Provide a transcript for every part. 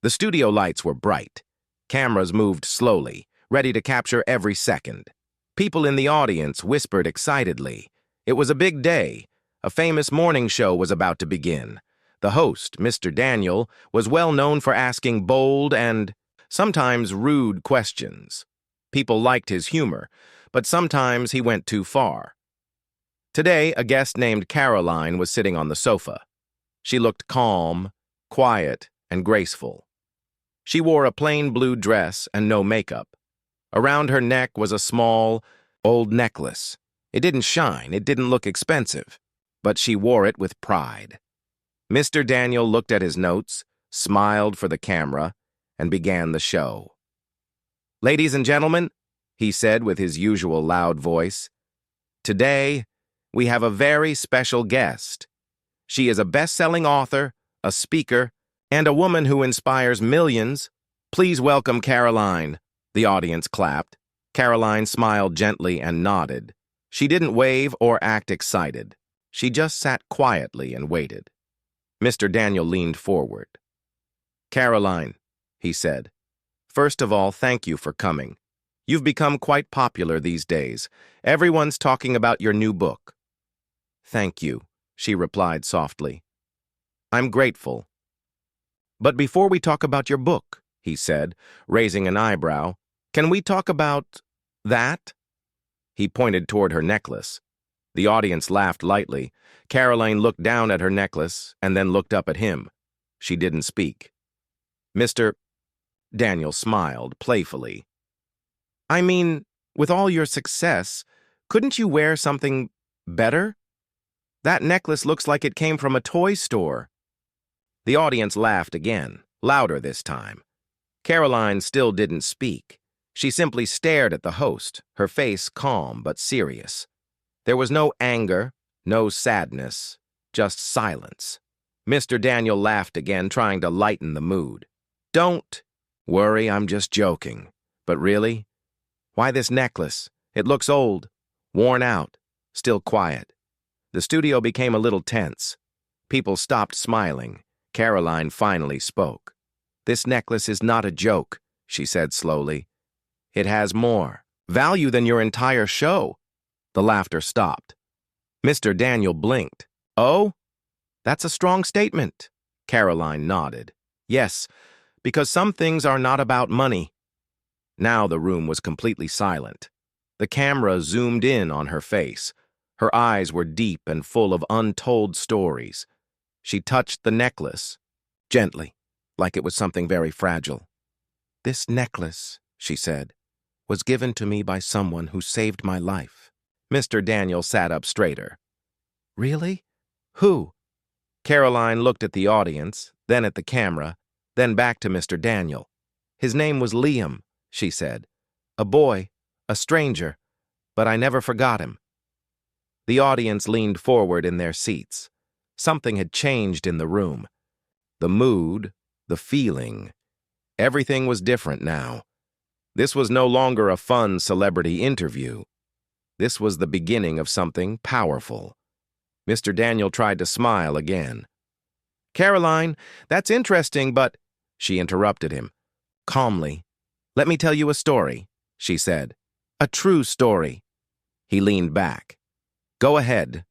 The studio lights were bright. Cameras moved slowly, ready to capture every second. People in the audience whispered excitedly. It was a big day. A famous morning show was about to begin. The host, Mr. Daniel, was well known for asking bold and sometimes rude questions. People liked his humor, but sometimes he went too far. Today, a guest named Karoline was sitting on the sofa. She looked calm, quiet, and graceful. She wore a plain blue dress and no makeup. Around her neck was a small, old necklace. It didn't shine, it didn't look expensive, but she wore it with pride. Mr. Daniel looked at his notes, smiled for the camera, and began the show. "Ladies and gentlemen," he said with his usual loud voice, "today we have a very special guest. She is a best-selling author, a speaker, and a woman who inspires millions. Please welcome Karoline." The audience clapped. Karoline smiled gently and nodded. She didn't wave or act excited. She just sat quietly and waited. Mr. Daniel leaned forward. "Karoline," he said, "first of all, thank you for coming. You've become quite popular these days. Everyone's talking about your new book." "Thank you," she replied softly. "I'm grateful." "But before we talk about your book," he said, raising an eyebrow, "can we talk about that?" He pointed toward her necklace. The audience laughed lightly. Karoline looked down at her necklace and then looked up at him. She didn't speak. Mr. Daniel smiled playfully. "I mean, with all your success, couldn't you wear something better? That necklace looks like it came from a toy store." The audience laughed again, louder this time. Karoline still didn't speak. She simply stared at the host, her face calm but serious. There was no anger, no sadness, just silence. Mr. Daniel laughed again, trying to lighten the mood. "Don't worry, I'm just joking. But really? Why this necklace? It looks old, worn out, still quiet." The studio became a little tense. People stopped smiling. Karoline finally spoke. "This necklace is not a joke," she said slowly. "It has more value than your entire show." The laughter stopped. Mr. Daniel blinked. "Oh? That's a strong statement." Karoline nodded. "Yes, because some things are not about money." Now the room was completely silent. The camera zoomed in on her face. Her eyes were deep and full of untold stories. She touched the necklace, gently, like it was something very fragile. "This necklace," she said, "was given to me by someone who saved my life." Mr. Daniel sat up straighter. "Really? Who?" Karoline looked at the audience, then at the camera, then back to Mr. Daniel. "His name was Liam," she said. "A boy, a stranger, but I never forgot him." The audience leaned forward in their seats. Something had changed in the room. The mood, the feeling, everything was different now. This was no longer a fun celebrity interview. This was the beginning of something powerful. Mr. Daniel tried to smile again. "Karoline, that's interesting, but—" She interrupted him. Calmly, "Let me tell you a story," she said. "A true story." He leaned back. "Go ahead."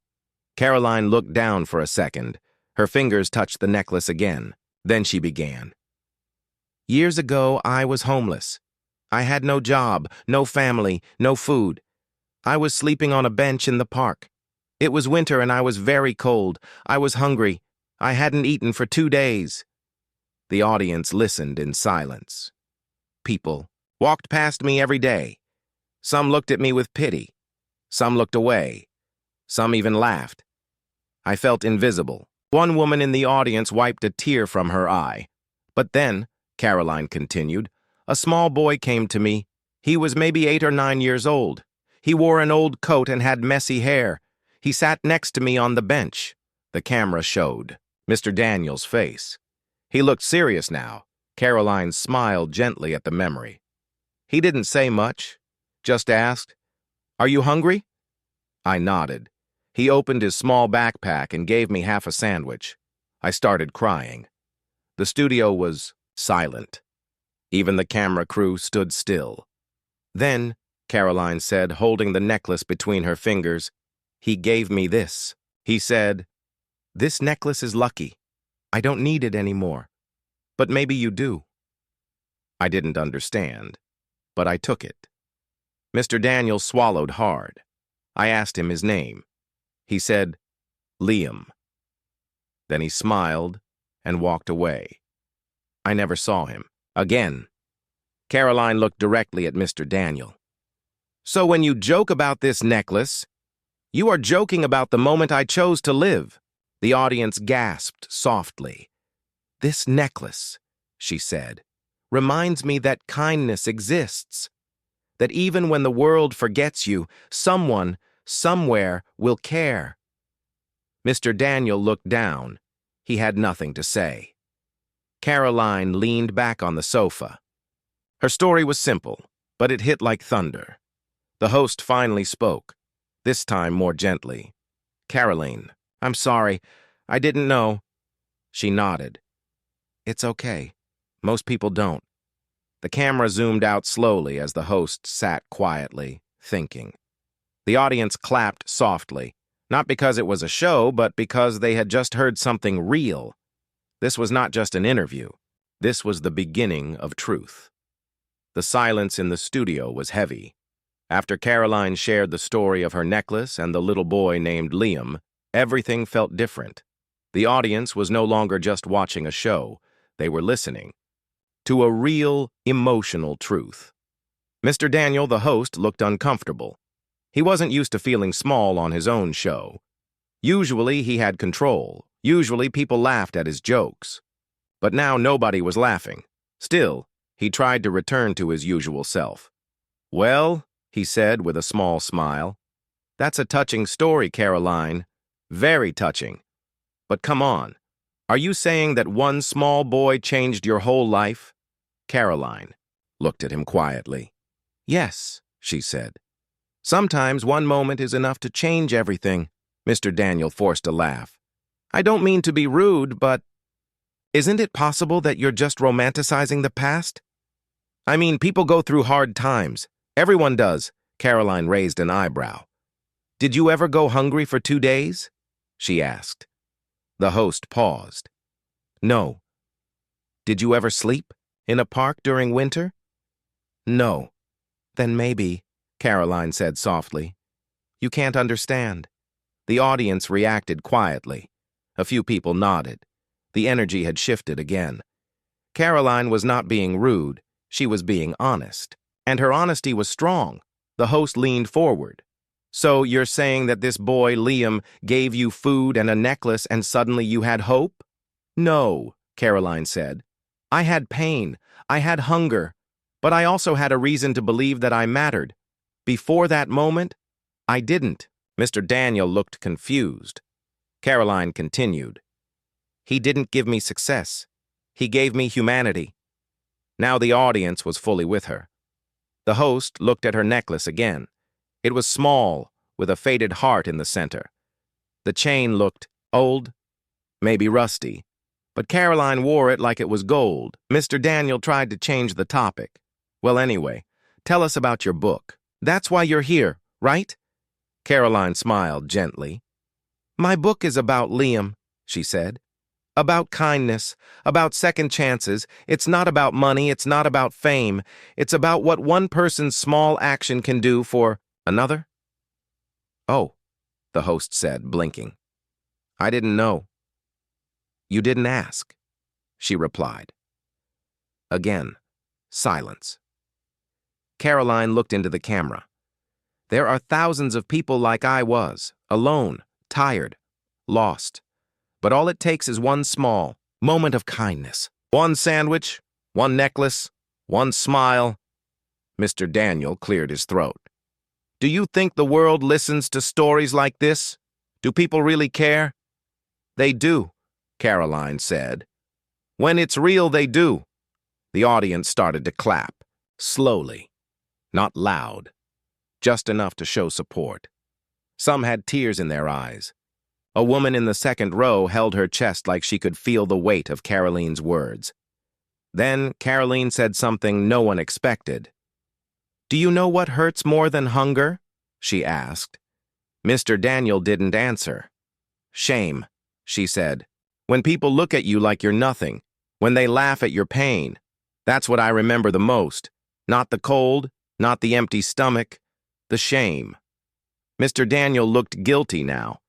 Karoline looked down for a second. Her fingers touched the necklace again. Then she began. "Years ago, I was homeless. I had no job, no family, no food. I was sleeping on a bench in the park. It was winter and I was very cold. I was hungry. I hadn't eaten for 2 days. The audience listened in silence. People walked past me every day. Some looked at me with pity. Some looked away. Some even laughed. I felt invisible. One woman in the audience wiped a tear from her eye. But then, Karoline continued, a small boy came to me. He was maybe 8 or 9 years old. He wore an old coat and had messy hair. He sat next to me on the bench. The camera showed Mr. Daniel's face. He looked serious now. Karoline smiled gently at the memory. He didn't say much, just asked, "Are you hungry?" I nodded. He opened his small backpack and gave me half a sandwich. I started crying. The studio was silent. Even the camera crew stood still. Then, Karoline said, holding the necklace between her fingers, "He gave me this." He said, "This necklace is lucky. I don't need it anymore. But maybe you do." I didn't understand, but I took it. Mr. Daniel swallowed hard. I asked him his name. He said, "Liam." Then he smiled and walked away. I never saw him again. Karoline looked directly at Mr. Daniel. "So when you joke about this necklace, you are joking about the moment I chose to live." The audience gasped softly. "This necklace," she said, "reminds me that kindness exists. That even when the world forgets you, someone, somewhere, will care." Mr. Daniel looked down. He had nothing to say. Karoline leaned back on the sofa. Her story was simple, but it hit like thunder. The host finally spoke, this time more gently. "Karoline, I'm sorry. I didn't know." She nodded. "It's okay. Most people don't." The camera zoomed out slowly as the host sat quietly, thinking. The audience clapped softly, not because it was a show, but because they had just heard something real. This was not just an interview. This was the beginning of truth. The silence in the studio was heavy. After Karoline shared the story of her necklace and the little boy named Liam, everything felt different. The audience was no longer just watching a show. They were listening to a real, emotional truth. Mr. Daniel, the host, looked uncomfortable. He wasn't used to feeling small on his own show. Usually he had control. Usually people laughed at his jokes. But now nobody was laughing. Still, he tried to return to his usual self. "Well," he said with a small smile, "that's a touching story, Karoline. Very touching. But come on. Are you saying that one small boy changed your whole life?" Karoline looked at him quietly. "Yes," she said. "Sometimes one moment is enough to change everything." Mr. Daniel forced a laugh. "I don't mean to be rude, but isn't it possible that you're just romanticizing the past? I mean, people go through hard times. Everyone does." Karoline raised an eyebrow. "Did you ever go hungry for 2 days?" she asked. The host paused. "No." "Did you ever sleep in a park during winter?" "No." "Then maybe," Karoline said softly, "you can't understand." The audience reacted quietly. A few people nodded. The energy had shifted again. Karoline was not being rude. She was being honest. And her honesty was strong. The host leaned forward. "So you're saying that this boy, Liam, gave you food and a necklace and suddenly you had hope?" "No," Karoline said. "I had pain. I had hunger. But I also had a reason to believe that I mattered. Before that moment, I didn't." Mr. Daniel looked confused. Karoline continued. "He didn't give me success. He gave me humanity." Now the audience was fully with her. The host looked at her necklace again. It was small, with a faded heart in the center. The chain looked old, maybe rusty, but Karoline wore it like it was gold. Mr. Daniel tried to change the topic. "Well, anyway, tell us about your book. That's why you're here, right?" Karoline smiled gently. "My book is about Liam," she said. "About kindness, about second chances. It's not about money, it's not about fame. It's about what one person's small action can do for another." "Oh," the host said, blinking. "I didn't know." "You didn't ask," she replied. Again, silence. Karoline looked into the camera. "There are thousands of people like I was, alone, tired, lost. But all it takes is one small moment of kindness. One sandwich, one necklace, one smile." Mr. Daniel cleared his throat. "Do you think the world listens to stories like this? Do people really care?" "They do," Karoline said. "When it's real, they do." The audience started to clap, slowly, not loud, just enough to show support. Some had tears in their eyes. A woman in the second row held her chest like she could feel the weight of Karoline's words. Then Karoline said something no one expected. "Do you know what hurts more than hunger?" she asked. Mr. Daniel didn't answer. "Shame," she said. "When people look at you like you're nothing, when they laugh at your pain. That's what I remember the most. Not the cold, not the empty stomach, the shame." Mr. Daniel looked guilty now.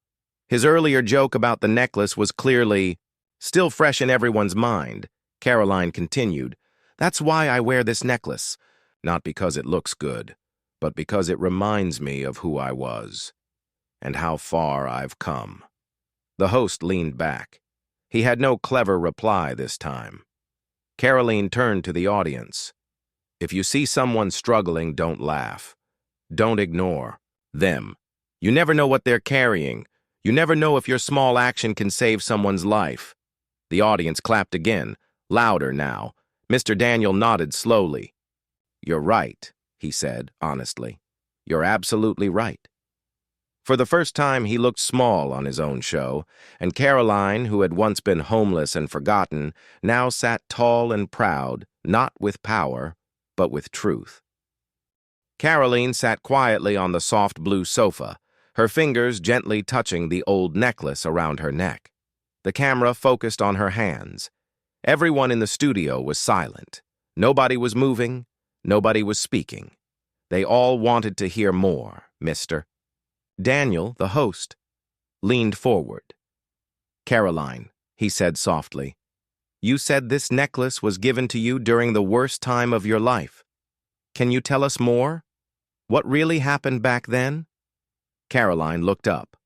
His earlier joke about the necklace was clearly still fresh in everyone's mind. Karoline continued, "That's why I wear this necklace. Not because it looks good, but because it reminds me of who I was and how far I've come." The host leaned back. He had no clever reply this time. Karoline turned to the audience. "If you see someone struggling, don't laugh. Don't ignore them. You never know what they're carrying. You never know if your small action can save someone's life." The audience clapped again, louder now. Mr. Daniel nodded slowly. "You're right," he said honestly. "You're absolutely right." For the first time, he looked small on his own show, and Karoline, who had once been homeless and forgotten, now sat tall and proud, not with power, but with truth. Karoline sat quietly on the soft blue sofa, her fingers gently touching the old necklace around her neck. The camera focused on her hands. Everyone in the studio was silent. Nobody was moving. Nobody was speaking. They all wanted to hear more, mister. Daniel, the host, leaned forward. "Karoline," he said softly, "you said this necklace was given to you during the worst time of your life. Can you tell us more? What really happened back then?" Karoline looked up.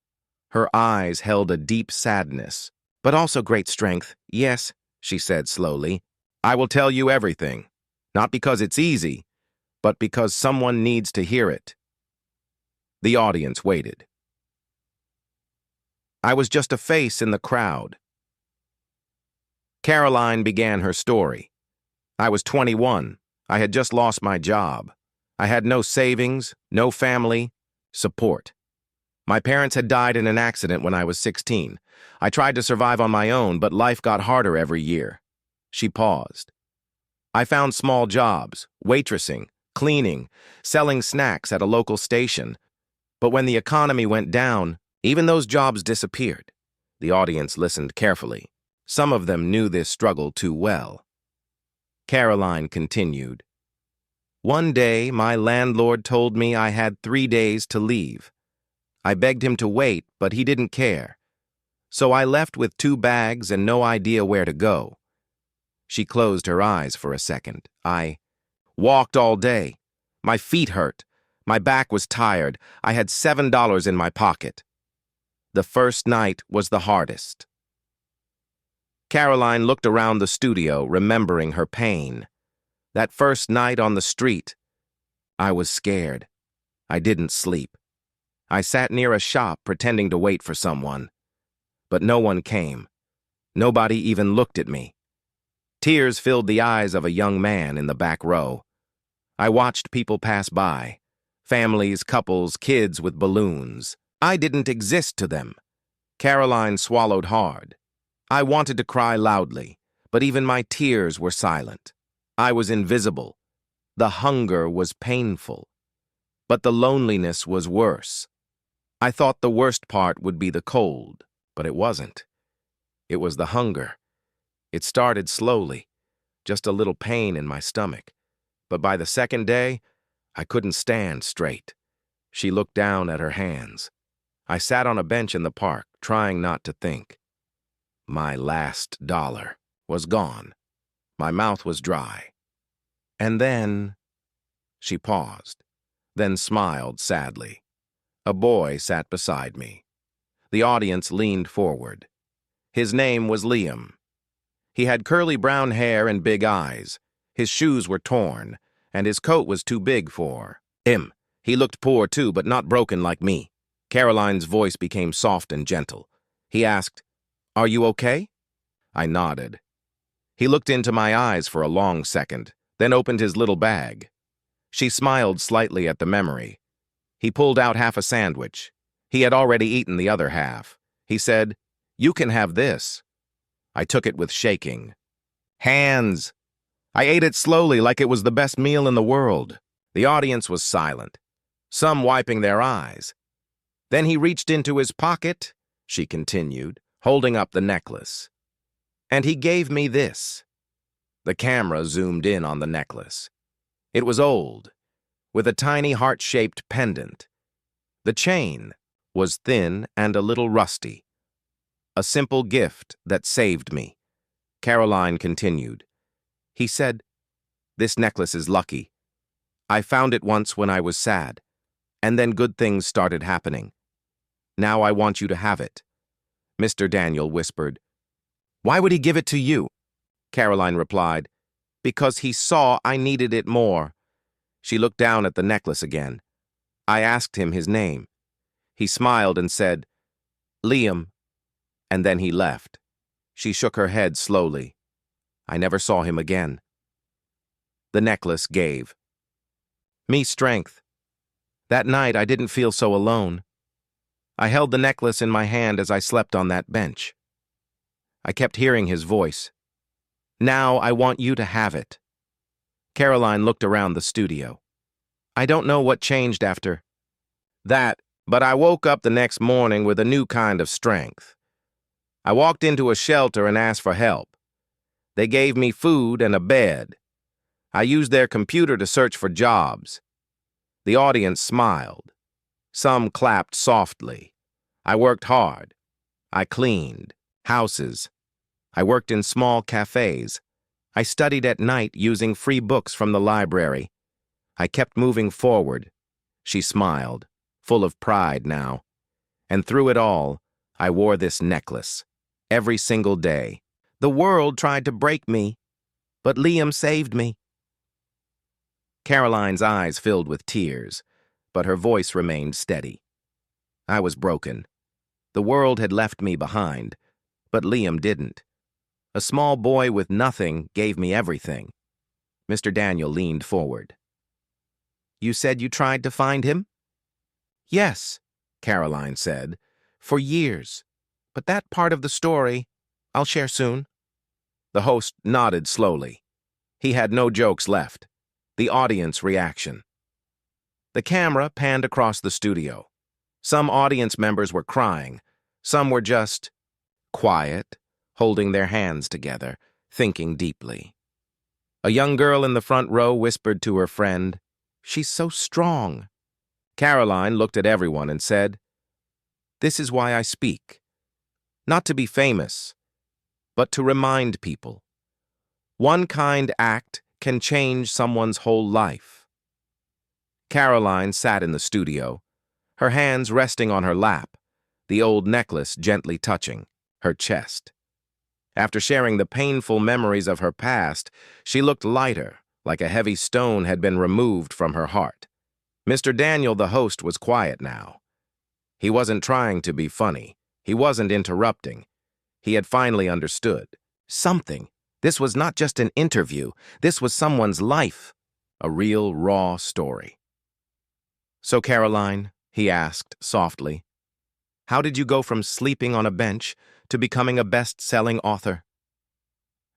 Her eyes held a deep sadness, but also great strength. "Yes," she said slowly, "I will tell you everything. Not because it's easy, but because someone needs to hear it." The audience waited. "I was just a face in the crowd." Karoline began her story. "I was 21. I had just lost my job. I had no savings, no family, support. My parents had died in an accident when I was 16. I tried to survive on my own, but life got harder every year." She paused. "I found small jobs, waitressing, cleaning, selling snacks at a local station. But when the economy went down, even those jobs disappeared." The audience listened carefully. Some of them knew this struggle too well. Karoline continued, "One day, my landlord told me I had 3 days to leave. I begged him to wait, but he didn't care. So I left with 2 bags and no idea where to go." She closed her eyes for a second. "I walked all day. My feet hurt. My back was tired. I had $7 in my pocket. The first night was the hardest." Karoline looked around the studio, remembering her pain. That first night on the street, I was scared. I didn't sleep. I sat near a shop pretending to wait for someone. But no one came. Nobody even looked at me. Tears filled the eyes of a young man in the back row. I watched people pass by. Families, couples, kids with balloons. I didn't exist to them. Karoline swallowed hard. I wanted to cry loudly, but even my tears were silent. I was invisible. The hunger was painful. But the loneliness was worse. I thought the worst part would be the cold, but it wasn't. It was the hunger. It started slowly, just a little pain in my stomach. But by the second day, I couldn't stand straight. She looked down at her hands. I sat on a bench in the park, trying not to think. My last dollar was gone. My mouth was dry. And then... She paused, then smiled sadly. A boy sat beside me. The audience leaned forward. His name was Liam. He had curly brown hair and big eyes. His shoes were torn, and his coat was too big for him. He looked poor too, but not broken like me. Karoline's voice became soft and gentle. He asked, "Are you okay?" I nodded. He looked into my eyes for a long second, then opened his little bag. She smiled slightly at the memory. He pulled out half a sandwich. He had already eaten the other half. He said, "You can have this." I took it with shaking. "Hands!" I ate it slowly like it was the best meal in the world. The audience was silent, some wiping their eyes. Then he reached into his pocket, she continued, holding up the necklace. And he gave me this. The camera zoomed in on the necklace. It was old, with a tiny heart-shaped pendant. The chain was thin and a little rusty. A simple gift that saved me. Karoline continued. He said, "This necklace is lucky. I found it once when I was sad, and then good things started happening. Now I want you to have it." Mr. Daniel whispered. "Why would he give it to you?" Karoline replied, "Because he saw I needed it more." She looked down at the necklace again. I asked him his name. He smiled and said, "Liam," and then he left. She shook her head slowly. I never saw him again. The necklace gave me strength. That night I didn't feel so alone. I held the necklace in my hand as I slept on that bench. I kept hearing his voice. "Now I want you to have it." Karoline looked around the studio. I don't know what changed after that, but I woke up the next morning with a new kind of strength. I walked into a shelter and asked for help. They gave me food and a bed. I used their computer to search for jobs. The audience smiled. Some clapped softly. I worked hard. I cleaned houses. I worked in small cafes. I studied at night using free books from the library. I kept moving forward. She smiled, full of pride now. And through it all, I wore this necklace. Every single day. The world tried to break me, but Liam saved me. Karoline's eyes filled with tears, but her voice remained steady. I was broken. The world had left me behind, but Liam didn't. A small boy with nothing gave me everything. Mr. Daniel leaned forward. "You said you tried to find him?" "Yes," Karoline said, "for years. But that part of the story I'll share soon." The host nodded slowly. He had no jokes left. The audience reaction. The camera panned across the studio. Some audience members were crying. Some were just quiet, holding their hands together, thinking deeply. A young girl in the front row whispered to her friend, "She's so strong." Karoline looked at everyone and said, "This is why I speak. Not to be famous, but to remind people. One kind act can change someone's whole life." Karoline sat in the studio, her hands resting on her lap, the old necklace gently touching her chest. After sharing the painful memories of her past, she looked lighter, like a heavy stone had been removed from her heart. Mr. Daniel, the host, was quiet now. He wasn't trying to be funny. He wasn't interrupting. He had finally understood. Something. This was not just an interview. This was someone's life. A real, raw story. "So, Karoline," he asked softly, "how did you go from sleeping on a bench to becoming a best-selling author?"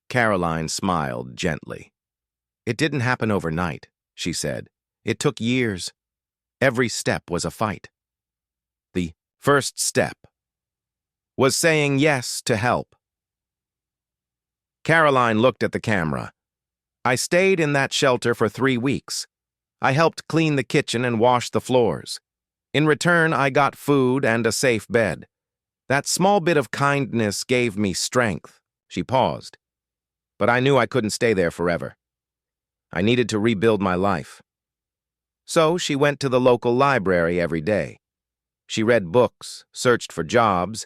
Karoline smiled gently. "It didn't happen overnight," she said. "It took years. Every step was a fight. The first step was saying yes to help." Karoline looked at the camera. "I stayed in that shelter for 3 weeks. I helped clean the kitchen and wash the floors. In return, I got food and a safe bed. That small bit of kindness gave me strength." She paused. "But I knew I couldn't stay there forever. I needed to rebuild my life." So she went to the local library every day. She read books, searched for jobs,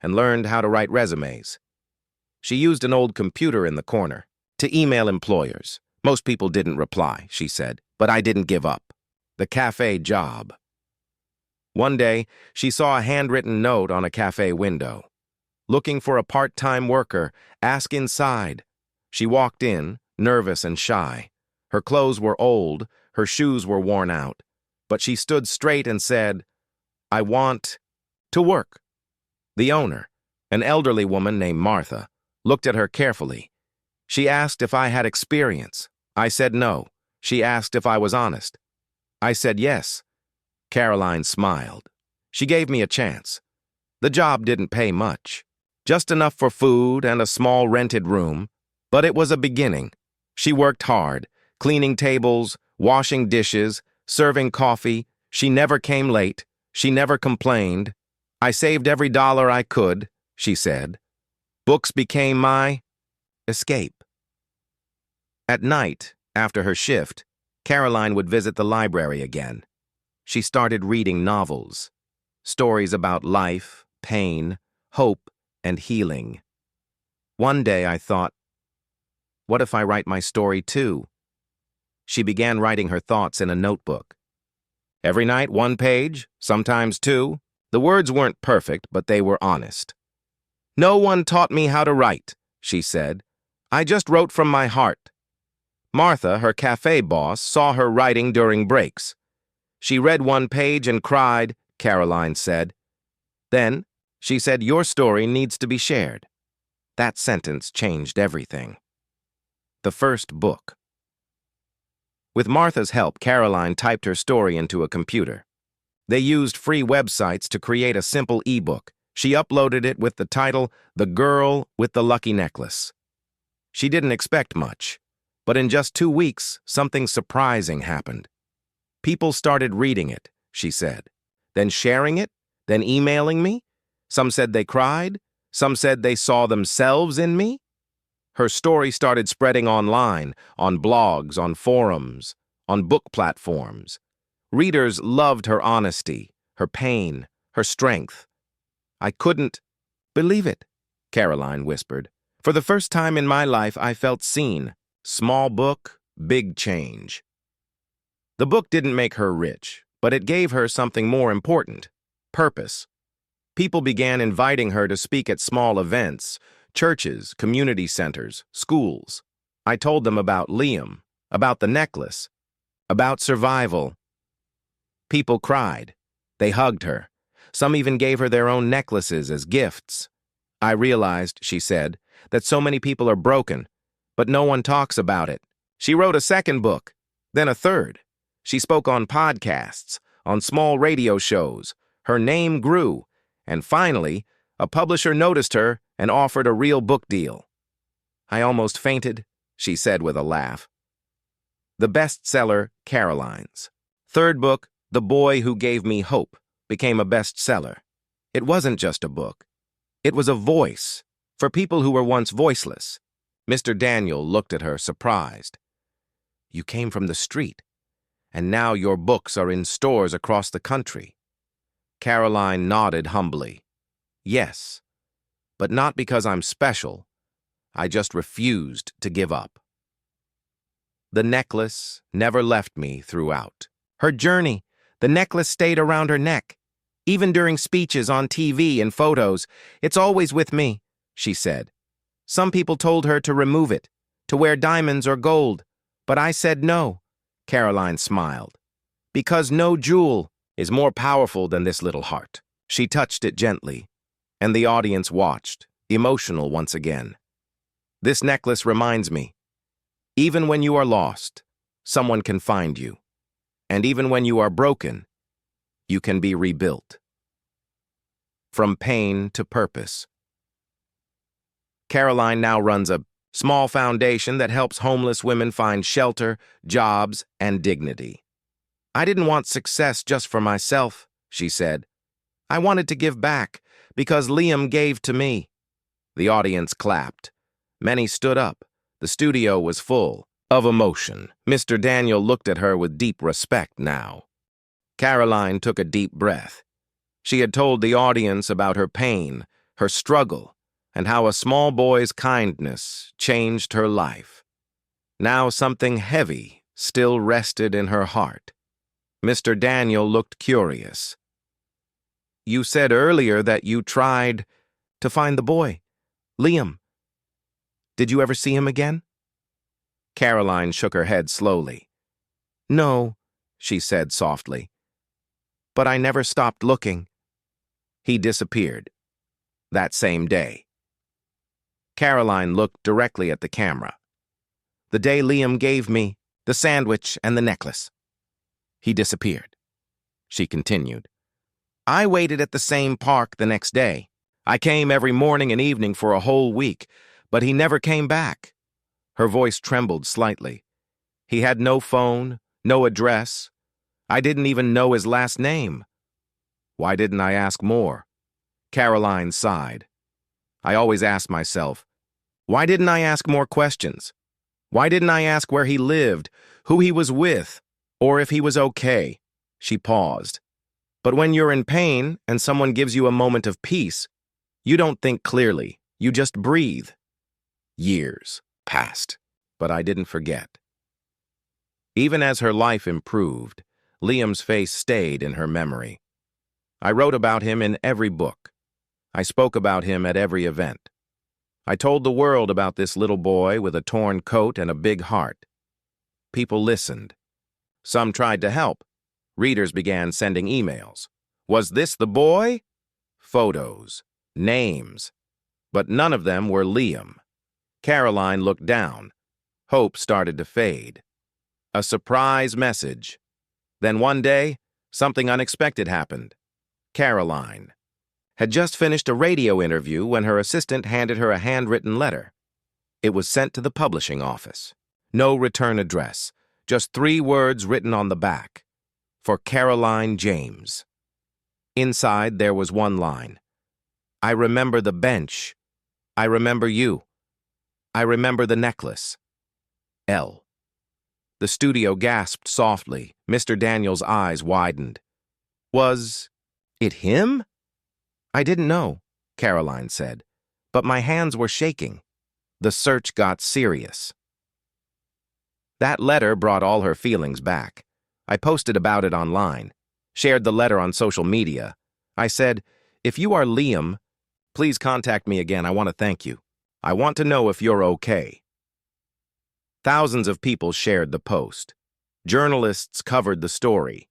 and learned how to write resumes. She used an old computer in the corner to email employers. Most people didn't reply, she said, but I didn't give up. The cafe job. One day, she saw a handwritten note on a cafe window. "Looking for a part-time worker. Ask inside." She walked in, nervous and shy. Her clothes were old, her shoes were worn out, but she stood straight and said, "I want to work." The owner, an elderly woman named Martha, looked at her carefully. She asked if I had experience. I said no. She asked if I was honest. I said yes. Karoline smiled. She gave me a chance. The job didn't pay much. Just enough for food and a small rented room. But it was a beginning. She worked hard, cleaning tables, washing dishes, serving coffee. She never came late. She never complained. I saved every dollar I could, she said. Books became my escape. At night, after her shift, Karoline would visit the library again. She started reading novels, stories about life, pain, hope, and healing. One day I thought, what if I write my story too? She began writing her thoughts in a notebook. Every night, 1 page, sometimes 2. The words weren't perfect, but they were honest. No one taught me how to write, she said. I just wrote from my heart. Martha, her cafe boss, saw her writing during breaks. She read 1 page and cried, Karoline said. Then, she said, your story needs to be shared. That sentence changed everything. The first book. With Martha's help, Karoline typed her story into a computer. They used free websites to create a simple ebook. She uploaded it with the title, The Girl with the Lucky Necklace. She didn't expect much, but in just 2 weeks, something surprising happened. People started reading it, she said, then sharing it, then emailing me. Some said they cried, some said they saw themselves in me. Her story started spreading online, on blogs, on forums, on book platforms. Readers loved her honesty, her pain, her strength. I couldn't believe it, Karoline whispered. For the first time in my life, I felt seen. Small book, big change. The book didn't make her rich, but it gave her something more important, purpose. People began inviting her to speak at small events, churches, community centers, schools. I told them about Liam, about the necklace, about survival. People cried. They hugged her. Some even gave her their own necklaces as gifts. I realized, she said, that so many people are broken, but no one talks about it. She wrote a second book, then a third. She spoke on podcasts, on small radio shows. Her name grew, and finally, a publisher noticed her and offered a real book deal. I almost fainted, she said with a laugh. The bestseller, Karoline's. Third book, The Boy Who Gave Me Hope, became a bestseller. It wasn't just a book. It was a voice for people who were once voiceless. Mr. Daniel looked at her, surprised. You came from the street, and now your books are in stores across the country. Karoline nodded humbly. Yes, but not because I'm special. I just refused to give up. The necklace never left me throughout. Her journey, the necklace stayed around her neck. Even during speeches on TV and photos, it's always with me, she said. Some people told her to remove it, to wear diamonds or gold, but I said no, Karoline smiled. Because no jewel is more powerful than this little heart. She touched it gently, and the audience watched, emotional once again. This necklace reminds me, even when you are lost, someone can find you. And even when you are broken, you can be rebuilt. From pain to purpose. Karoline now runs a small foundation that helps homeless women find shelter, jobs, and dignity. I didn't want success just for myself, she said. I wanted to give back because Liam gave to me. The audience clapped. Many stood up. The studio was full of emotion. Mr. Daniel looked at her with deep respect now. Karoline took a deep breath. She had told the audience about her pain, her struggle, and how a small boy's kindness changed her life. Now something heavy still rested in her heart. Mr. Daniel looked curious. You said earlier that you tried to find the boy, Liam. Did you ever see him again? Karoline shook her head slowly. No, she said softly. But I never stopped looking. He disappeared that same day. Karoline looked directly at the camera. The day Liam gave me the sandwich and the necklace. He disappeared. She continued. I waited at the same park the next day. I came every morning and evening for a whole week, but he never came back. Her voice trembled slightly. He had no phone, no address. I didn't even know his last name. Why didn't I ask more? Karoline sighed. I always asked myself, why didn't I ask more questions? Why didn't I ask where he lived, who he was with, or if he was okay? She paused. But when you're in pain and someone gives you a moment of peace, you don't think clearly, you just breathe. Years passed, but I didn't forget. Even as her life improved, Liam's face stayed in her memory. I wrote about him in every book. I spoke about him at every event. I told the world about this little boy with a torn coat and a big heart. People listened. Some tried to help. Readers began sending emails. Was this the boy? Photos, names. But none of them were Liam. Karoline looked down. Hope started to fade. A surprise message. Then one day, something unexpected happened. Karoline had just finished a radio interview when her assistant handed her a handwritten letter. It was sent to the publishing office. No return address, just 3 words written on the back. For Karoline James. Inside there was one line. I remember the bench. I remember you. I remember the necklace. L. The studio gasped softly. Mr. Daniels' eyes widened. Was it him? I didn't know, Karoline said, but my hands were shaking. The search got serious. That letter brought all her feelings back. I posted about it online, shared the letter on social media. I said, if you are Liam, please contact me again. I want to thank you. I want to know if you're okay. Thousands of people shared the post. Journalists covered the story.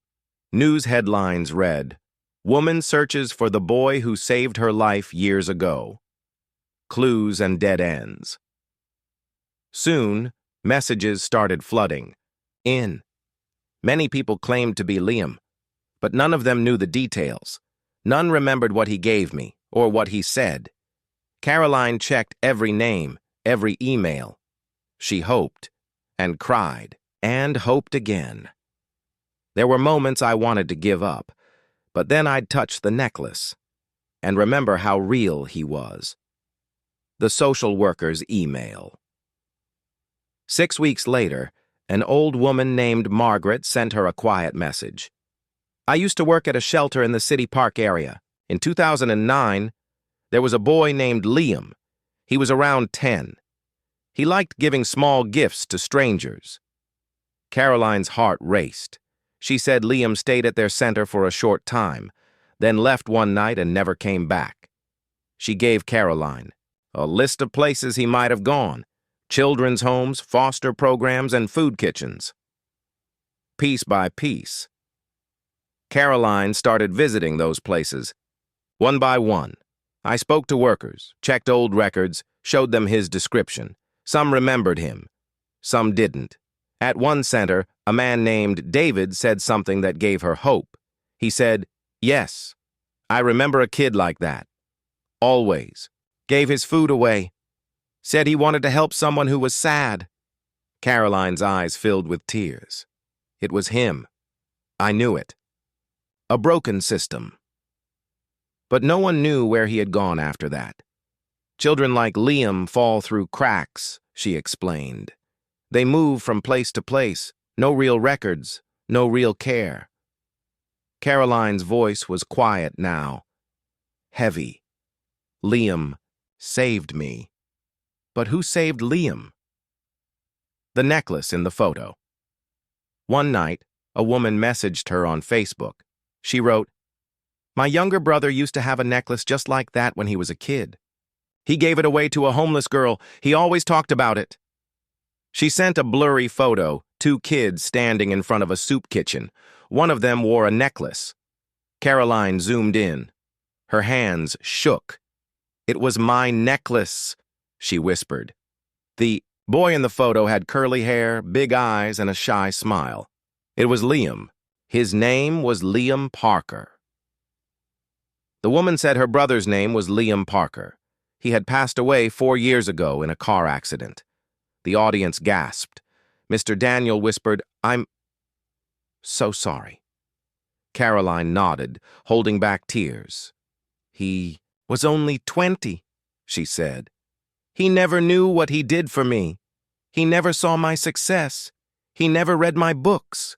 News headlines read, Woman searches for the boy who saved her life years ago. Clues and dead ends. Soon, messages started flooding in. Many people claimed to be Liam, but none of them knew the details. None remembered what he gave me or what he said. Karoline checked every name, every email. She hoped and cried and hoped again. There were moments I wanted to give up, but then I'd touch the necklace and remember how real he was. The social worker's email. 6 weeks later, an old woman named Margaret sent her a quiet message. I used to work at a shelter in the city park area. In 2009, there was a boy named Liam. He was around 10. He liked giving small gifts to strangers. Karoline's heart raced. She said Liam stayed at their center for a short time, then left one night and never came back. She gave Karoline a list of places he might have gone: children's homes, foster programs, and food kitchens. Piece by piece, Karoline started visiting those places. One by one, I spoke to workers, checked old records, showed them his description. Some remembered him, some didn't. At one center, a man named David said something that gave her hope. He said, "Yes, I remember a kid like that. Always. Gave his food away. Said he wanted to help someone who was sad." Karoline's eyes filled with tears. It was him. I knew it. A broken system. But no one knew where he had gone after that. Children like Liam fall through cracks, she explained. They move from place to place, no real records, no real care. Karoline's voice was quiet now, heavy. Liam saved me. But who saved Liam? The necklace in the photo. One night, a woman messaged her on Facebook. She wrote, "My younger brother used to have a necklace just like that when he was a kid. He gave it away to a homeless girl. He always talked about it." She sent a blurry photo, 2 kids standing in front of a soup kitchen. One of them wore a necklace. Karoline zoomed in. Her hands shook. "It was my necklace," she whispered. Boy in the photo had curly hair, big eyes, and a shy smile. It was Liam. His name was Liam Parker. The woman said her brother's name was Liam Parker. He had passed away 4 years ago in a car accident. The audience gasped. Mr. Daniel whispered, "I'm so sorry." Karoline nodded, holding back tears. "He was only 20, she said. "He never knew what he did for me. He never saw my success. He never read my books."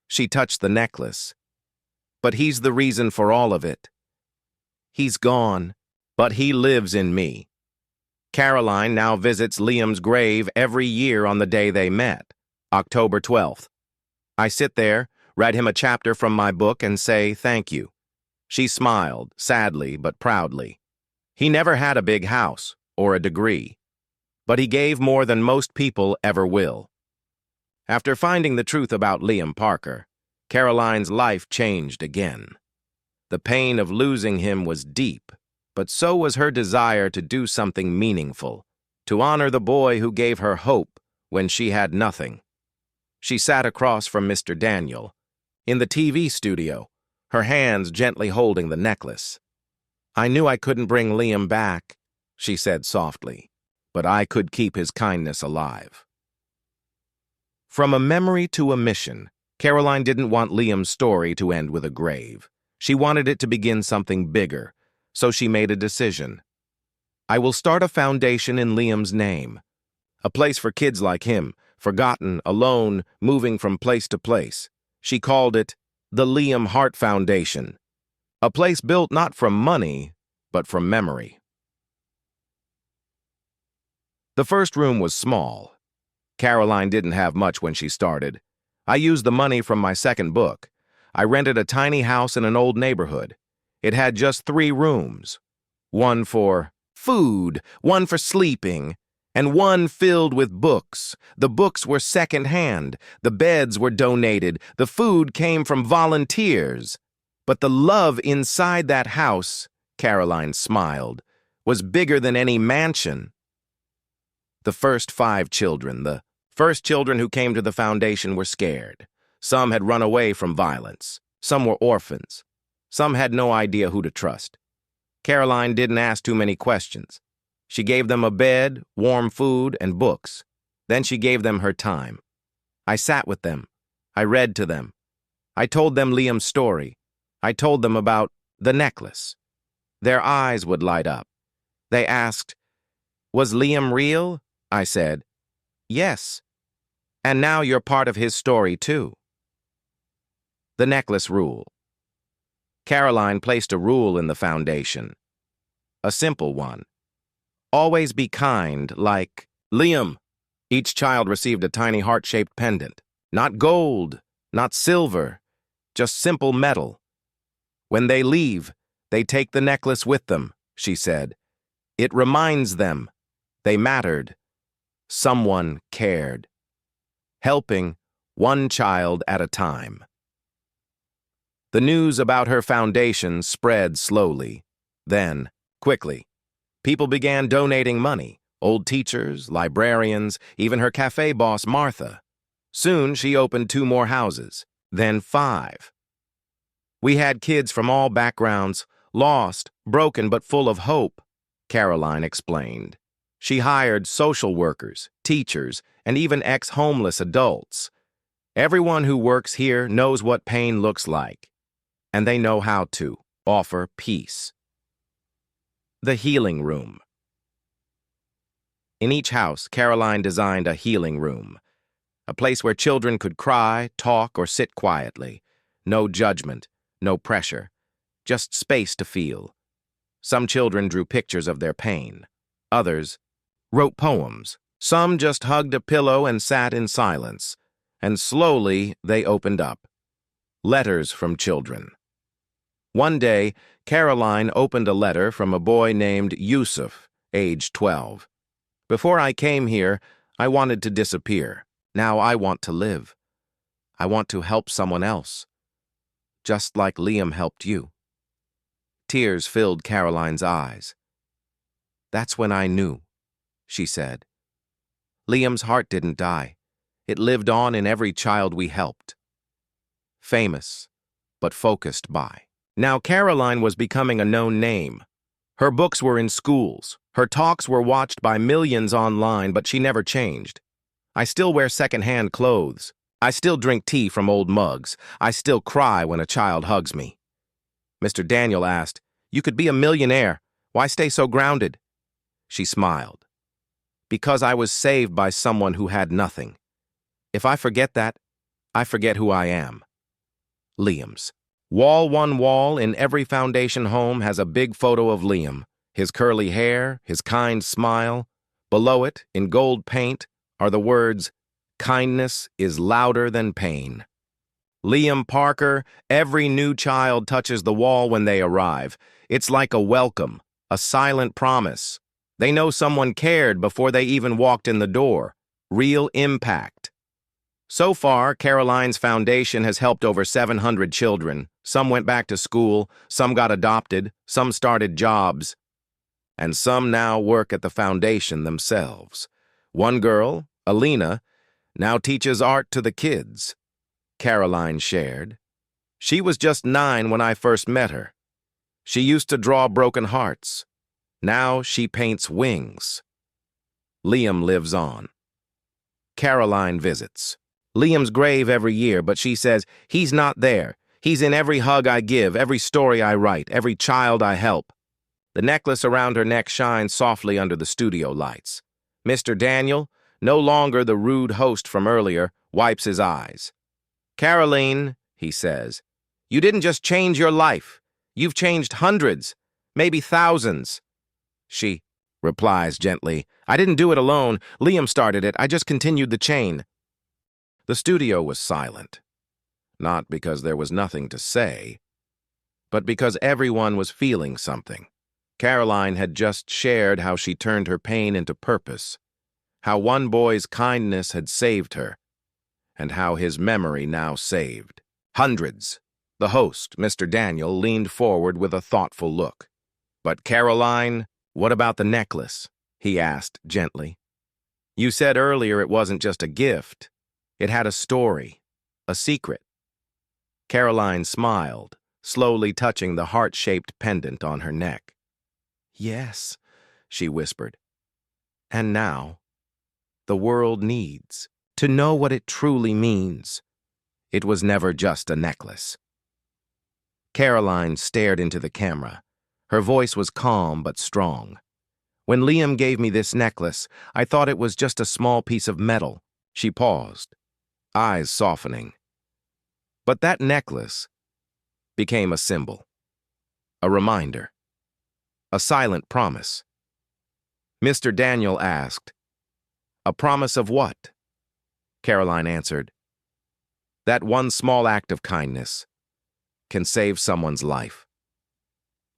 She touched the necklace. "But he's the reason for all of it. He's gone, but he lives in me." Karoline now visits Liam's grave every year on the day they met, October 12th. I sit there, read him a chapter from my book, and say thank you. She smiled, sadly but proudly. He never had a big house or a degree, but he gave more than most people ever will. After finding the truth about Liam Parker, Karoline's life changed again. The pain of losing him was deep, but so was her desire to do something meaningful, to honor the boy who gave her hope when she had nothing. She sat across from Mr. Daniel, in the TV studio, her hands gently holding the necklace. "I knew I couldn't bring Liam back," she said softly, "but I could keep his kindness alive." From a memory to a mission, Karoline didn't want Liam's story to end with a grave. She wanted it to begin something bigger, so she made a decision. "I will start a foundation in Liam's name, a place for kids like him, forgotten, alone, moving from place to place." She called it the Liam Hart Foundation, a place built not from money, but from memory. The first room was small. Karoline didn't have much when she started. I used the money from my second book. I rented a tiny house in an old neighborhood. It had just 3 rooms. One for food, one for sleeping, and one filled with books. The books were second-hand. The beds were donated. The food came from volunteers. But the love inside that house, Karoline smiled, was bigger than any mansion. The first 5 children, the first children who came to the foundation, were scared. Some had run away from violence. Some were orphans. Some had no idea who to trust. Karoline didn't ask too many questions. She gave them a bed, warm food, and books. Then she gave them her time. I sat with them. I read to them. I told them Liam's story. I told them about the necklace. Their eyes would light up. They asked, "Was Liam real?" I said, "Yes. And now you're part of his story, too." The necklace rule. Karoline placed a rule in the foundation. A simple one. Always be kind, like Liam. Each child received a tiny heart-shaped pendant. Not gold, not silver, just simple metal. When they leave, they take the necklace with them, she said. It reminds them they mattered. Someone cared. Helping one child at a time. The news about her foundation spread slowly. Then, quickly, people began donating money. Old teachers, librarians, even her cafe boss, Martha. Soon, she opened 2 more houses, then 5. We had kids from all backgrounds, lost, broken, but full of hope, Karoline explained. She hired social workers, teachers, and even ex-homeless adults. Everyone who works here knows what pain looks like, and they know how to offer peace. The healing room. In each house, Karoline designed a healing room, a place where children could cry, talk, or sit quietly. No judgment, no pressure, just space to feel. Some children drew pictures of their pain. Others wrote poems. Some just hugged a pillow and sat in silence. And slowly, they opened up. Letters from children. One day, Karoline opened a letter from a boy named Yusuf, age 12. "Before I came here, I wanted to disappear. Now I want to live. I want to help someone else, just like Liam helped you." Tears filled Karoline's eyes. "That's when I knew," she said. Liam's heart didn't die. It lived on in every child we helped. Famous, but focused by. Now Karoline was becoming a known name. Her books were in schools. Her talks were watched by millions online, but she never changed. I still wear second-hand clothes. I still drink tea from old mugs. I still cry when a child hugs me. Mr. Daniel asked, "You could be a millionaire. Why stay so grounded?" She smiled. "Because I was saved by someone who had nothing. If I forget that, I forget who I am." Liam's. One wall in every foundation home has a big photo of Liam, his curly hair, his kind smile. Below it, in gold paint, are the words, "Kindness is louder than pain." Liam Parker, every new child touches the wall when they arrive. It's like a welcome, a silent promise. They know someone cared before they even walked in the door. Real impact. So far, Karoline's foundation has helped over 700 children. Some went back to school, some got adopted, some started jobs, and some now work at the foundation themselves. One girl, Alina, now teaches art to the kids. Karoline shared. "She was just 9 when I first met her. She used to draw broken hearts. Now she paints wings." Liam lives on. Karoline visits. Liam's grave every year, but she says, "He's not there. He's in every hug I give, every story I write, every child I help." The necklace around her neck shines softly under the studio lights. Mr. Daniel, no longer the rude host from earlier, wipes his eyes. "Karoline," he says, "you didn't just change your life. You've changed hundreds, maybe thousands." She replies gently, "I didn't do it alone. Liam started it. I just continued the chain." The studio was silent, not because there was nothing to say, but because everyone was feeling something. Karoline had just shared how she turned her pain into purpose, how one boy's kindness had saved her, and how his memory now saved hundreds. The host, Mr. Daniel, leaned forward with a thoughtful look. "But Karoline, what about the necklace?" he asked gently. "You said earlier it wasn't just a gift. It had a story, a secret." Karoline smiled, slowly touching the heart-shaped pendant on her neck. "Yes," she whispered. "And now, the world needs to know what it truly means. It was never just a necklace." Karoline stared into the camera. Her voice was calm but strong. "When Liam gave me this necklace, I thought it was just a small piece of metal." She paused, eyes softening. But that necklace became a symbol, a reminder, a silent promise. Mr. Daniel asked, "A promise of what?" Karoline answered, "That one small act of kindness can save someone's life.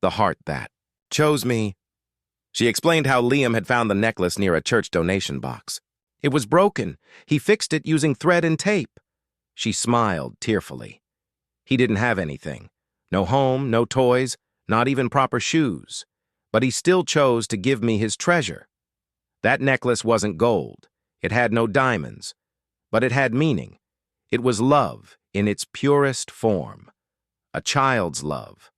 The heart that chose me." She explained how Liam had found the necklace near a church donation box. It was broken. He fixed it using thread and tape. She smiled tearfully. He didn't have anything. No home, no toys, not even proper shoes. But he still chose to give me his treasure. That necklace wasn't gold. It had no diamonds. But it had meaning. It was love in its purest form. A child's love.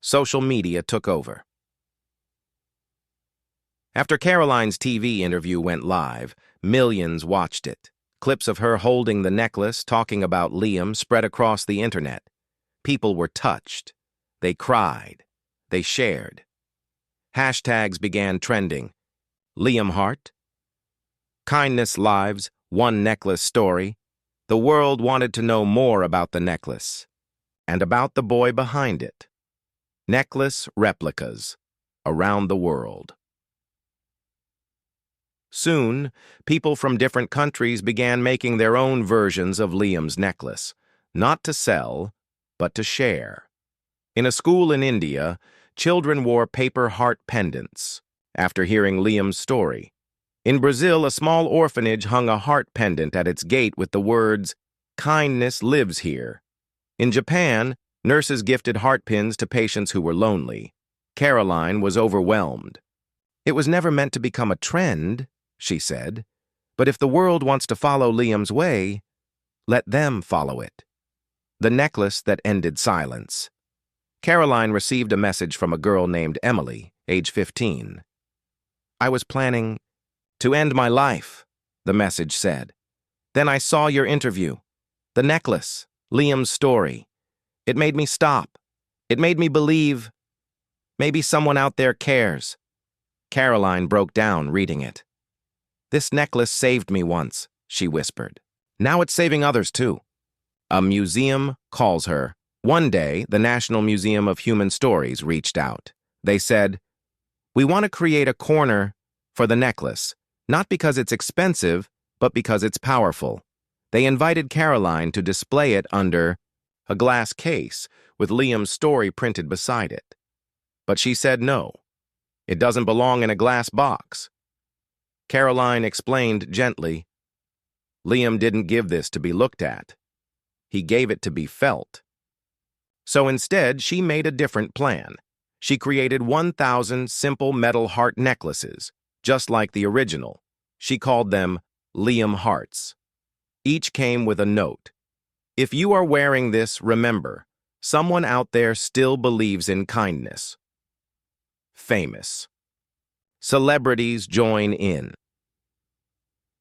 Social media took over. After Karoline's TV interview went live, millions watched it. Clips of her holding the necklace, talking about Liam, spread across the internet. People were touched. They cried. They shared. Hashtags began trending. Liam Heart, Kindness Lives, One Necklace Story. The world wanted to know more about the necklace and about the boy behind it. Necklace replicas around the world. Soon, people from different countries began making their own versions of Liam's necklace, not to sell, but to share. In a school in India, children wore paper heart pendants after hearing Liam's story. In Brazil, a small orphanage hung a heart pendant at its gate with the words, "Kindness lives here." In Japan, nurses gifted heart pins to patients who were lonely. Karoline was overwhelmed. "It was never meant to become a trend," she said, But if the world wants to follow Liam's way, let them follow it. The necklace that ended silence. Karoline received a message from a girl named Emily, age 15. "I was planning to end my life," the message said. "Then I saw your interview. The necklace, Liam's story. It made me stop. It made me believe maybe someone out there cares." Karoline broke down reading it. "This necklace saved me once," she whispered. "Now it's saving others too." A museum calls her. One day, the National Museum of Human Stories reached out. They said, "We want to create a corner for the necklace, not because it's expensive, but because it's powerful." They invited Karoline to display it under a glass case with Liam's story printed beside it. But she said no. It doesn't belong in a glass box. Karoline explained gently, "Liam didn't give this to be looked at. He gave it to be felt." So instead, she made a different plan. She created 1,000 simple metal heart necklaces, just like the original. She called them Liam Hearts. Each came with a note. "If you are wearing this, remember, someone out there still believes in kindness." Famous. Celebrities join in.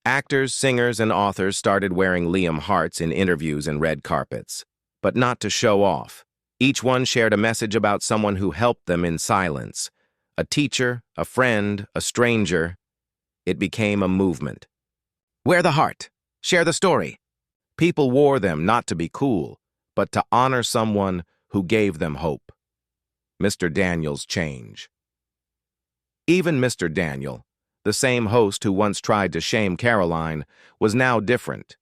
Actors, singers, and authors started wearing Liam Hearts in interviews and red carpets, but not to show off. Each one shared a message about someone who helped them in silence. A teacher, a friend, a stranger. It became a movement. Wear the heart. Share the story. People wore them not to be cool, but to honor someone who gave them hope. Mr. Daniel's change. Even Mr. Daniel, the same host who once tried to shame Karoline, was now different.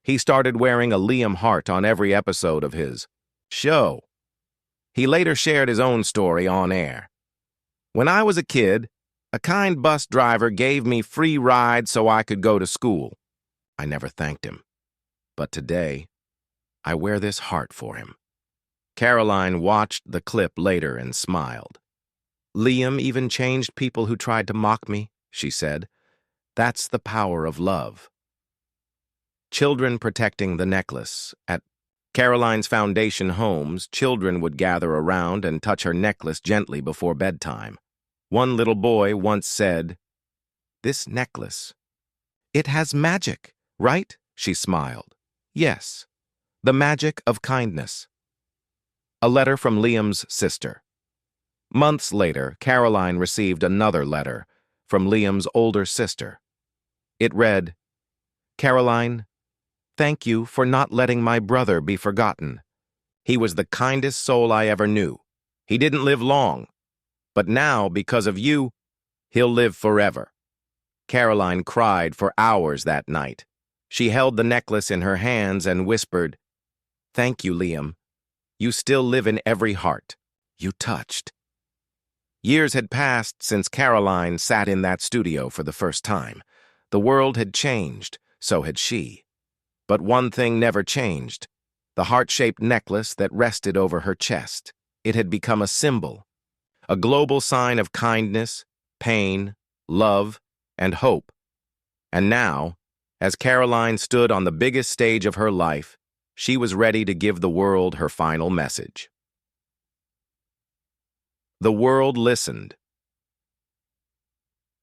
He started wearing a Liam heart on every episode of his show. He later shared his own story on air. "When I was a kid, a kind bus driver gave me free rides so I could go to school. I never thanked him. But today, I wear this heart for him." Karoline watched the clip later and smiled. "Liam even changed people who tried to mock me," she said. "That's the power of love." Children protecting the necklace. At Karoline's foundation homes, children would gather around and touch her necklace gently before bedtime. One little boy once said, "This necklace, it has magic, right?" She smiled. "Yes, the magic of kindness." A letter from Liam's sister. Months later, Karoline received another letter from Liam's older sister. It read, "Karoline, thank you for not letting my brother be forgotten. He was the kindest soul I ever knew. He didn't live long, but now, because of you, he'll live forever." Karoline cried for hours that night. She held the necklace in her hands and whispered, "Thank you, Liam. You still live in every heart you touched." Years had passed since Karoline sat in that studio for the first time. The world had changed, so had she. But one thing never changed: the heart-shaped necklace that rested over her chest. It had become a symbol, a global sign of kindness, pain, love, and hope. And now, as Karoline stood on the biggest stage of her life, she was ready to give the world her final message. The world listened.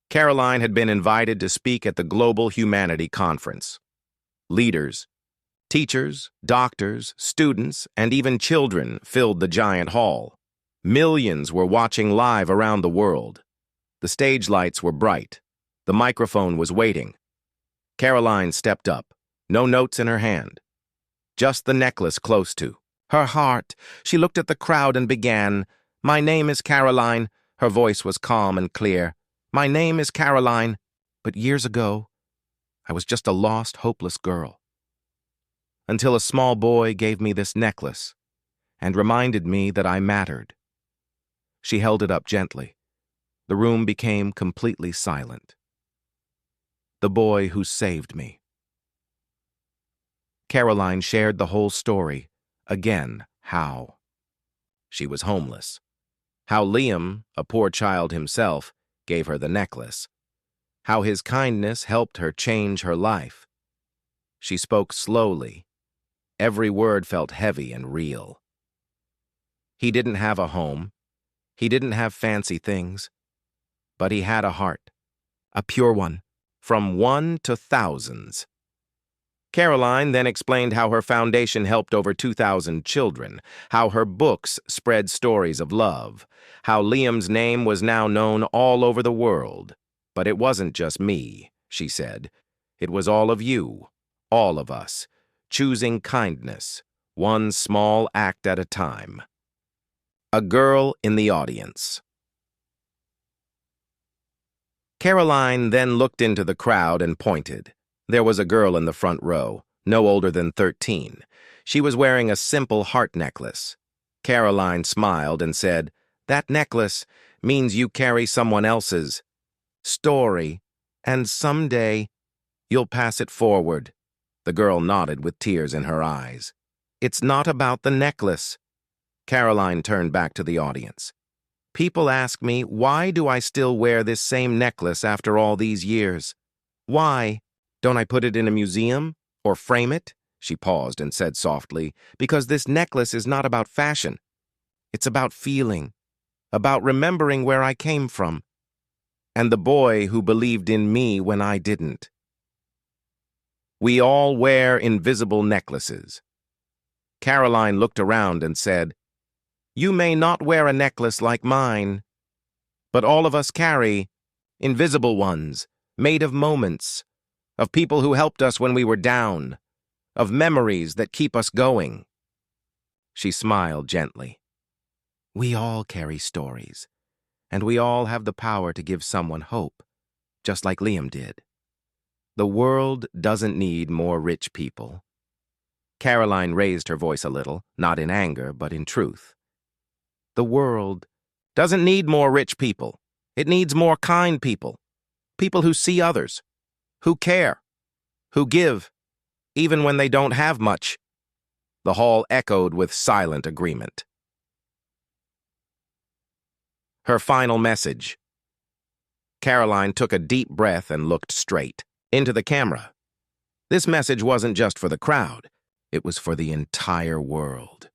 Karoline had been invited to speak at the Global Humanity Conference. Leaders, teachers, doctors, students, and even children filled the giant hall. Millions were watching live around the world. The stage lights were bright. The microphone was waiting. Karoline stepped up, no notes in her hand. Just the necklace close to her heart. She looked at the crowd and began, "My name is Karoline." Her voice was calm and clear. "My name is Karoline. But years ago, I was just a lost, hopeless girl. Until a small boy gave me this necklace and reminded me that I mattered." She held it up gently. The room became completely silent. The boy who saved me. Karoline shared the whole story. Again, how she was homeless. How Liam, a poor child himself, gave her the necklace. how his kindness helped her change her life. She spoke slowly. Every word felt heavy and real. He didn't have a home. He didn't have fancy things. But he had a heart. A pure one. From one to thousands. Karoline then explained how her foundation helped over 2,000 children, how her books spread stories of love, how Liam's name was now known all over the world. But it wasn't just me, she said. It was all of you, all of us, choosing kindness, one small act at a time. A girl in the audience. Karoline then looked into the crowd and pointed. There was a girl in the front row, no older than 13. She was wearing a simple heart necklace. Karoline smiled and said, "That necklace means you carry someone else's story, and someday you'll pass it forward." The girl nodded with tears in her eyes. "It's not about the necklace." Karoline turned back to the audience. "People ask me, why do I still wear this same necklace after all these years? Why? Don't I put it in a museum? Or frame it?" She paused and said softly, "Because this necklace is not about fashion. It's about feeling, about remembering where I came from, and the boy who believed in me when I didn't." We all wear invisible necklaces. Karoline looked around and said, "You may not wear a necklace like mine, but all of us carry invisible ones, made of moments, of people who helped us when we were down, of memories that keep us going." She smiled gently. "We all carry stories, and we all have the power to give someone hope, just like Liam did. The world doesn't need more rich people." Karoline raised her voice a little, not in anger, but in truth. "The world doesn't need more rich people. It needs more kind people. People who see others, who care, who give, even when they don't have much." The hall echoed with silent agreement. Her final message. Karoline took a deep breath and looked straight into the camera. This message wasn't just for the crowd. It was for the entire world.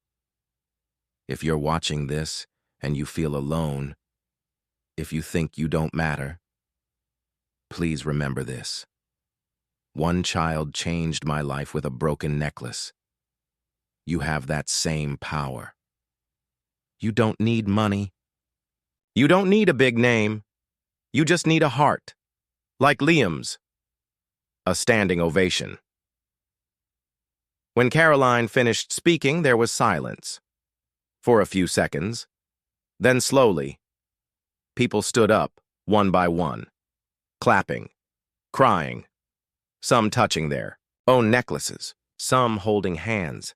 If you're watching this and you feel alone, if you think you don't matter, please remember this. One child changed my life with a broken necklace. You have that same power. You don't need money. You don't need a big name. You just need a heart, like Liam's. A standing ovation. When Karoline finished speaking, there was silence. For a few seconds. Then slowly, people stood up, one by one, clapping, crying, some touching their own necklaces, some holding hands.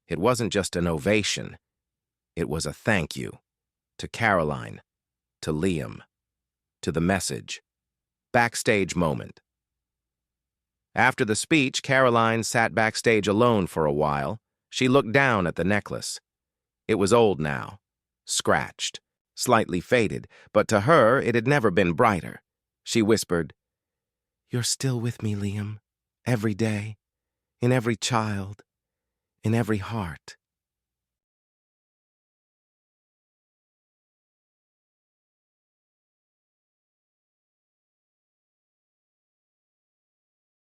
It wasn't just an ovation. It was a thank you to Karoline, to Liam, to the message. Backstage moment. After the speech, Karoline sat backstage alone for a while. She looked down at the necklace. It was old now, scratched, slightly faded, but to her it had never been brighter. She whispered, "You're still with me, Liam, every day, in every child, in every heart."